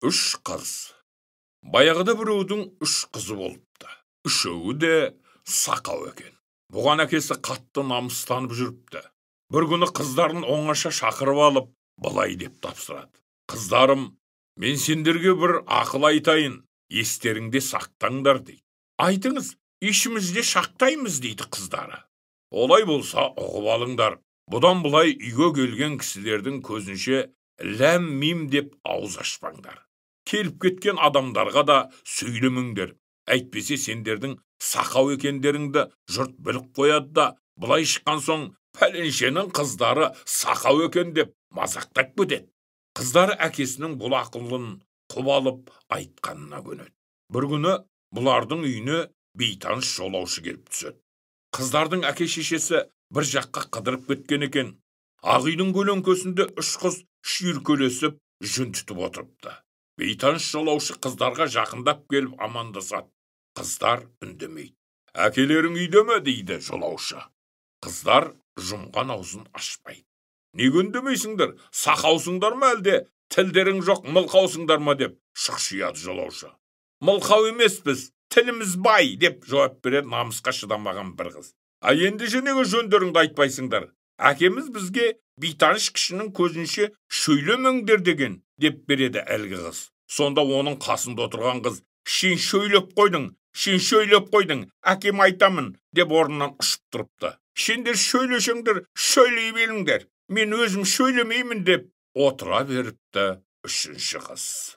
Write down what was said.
Үш қыз. Баяғыда біреудің үш қызы болыпты. Үшеуі де сақау екен. Бұған әкесі қатты намыстанып жүріпті. Бір күні қыздарын оңаша шақырып алып, былай деп тапсырады. Қыздарым, мен сендерге бір ақыл айтайын, естеріңде сақтаңдар дейді. Айтыңыз, ішімізде шақтаймыз дейді қыздары. Олай болса ұғып алыңдар. Бұдан былай үйге келген кісілердің көзінше ләм-мим деп ауыз ашпаңдар. Келіп кеткен адамдарға да сөйлемеңдер. Әйтпесе сендердің сақау екендеріңді жұрт біліп қояды да, былай шыққан соң пәленшенің қыздары сақау екен деп мазақтап кетеді. Қыздары әкесінің бұл ақылын құп алып айтқанына көнеді. Бір күні бұлардың үйіне бейтаныс жолаушы келіп түседі. Қыздардың әке-шешесі бір жаққа қыдырып кеткен екен. Ақ үйдің көлеңкесінде үш қыз шүйіркелесіп жүн түтіп отырыпты. Бейтаныс жолаушы қыздарға жақындап келіп амандасады. Қыздар үндемейді. Әкелерің үйде ме дейді жолаушы. Қыздар жұмған аузын ашпайды. Неге үндемейсіңдер? Сақаусыңдар ма әлде тілдерің жоқ мылқаусыңдар ма деп шұқшияды жолаушы. Мылқау емеспіз, тіліміз бай деп жауап берер намысқа шыдамаған бір қыз. Енді неге жөндеріңді айтпайсыңдар? Әкеміз бізге бейтаныс кішінің көзінше шөйлемеңдер деген деп береді әлгі қыз. Сонда оның қасында отырған қыз, сен шөйлеп қойдың, әкем айтамын деп орнынан ұшып тұрыпты. Сендер шөйлесеңдер, шөйлей беріңдер, мен өзім шөйлемеймін деп отыра беріпті үшінші қыз.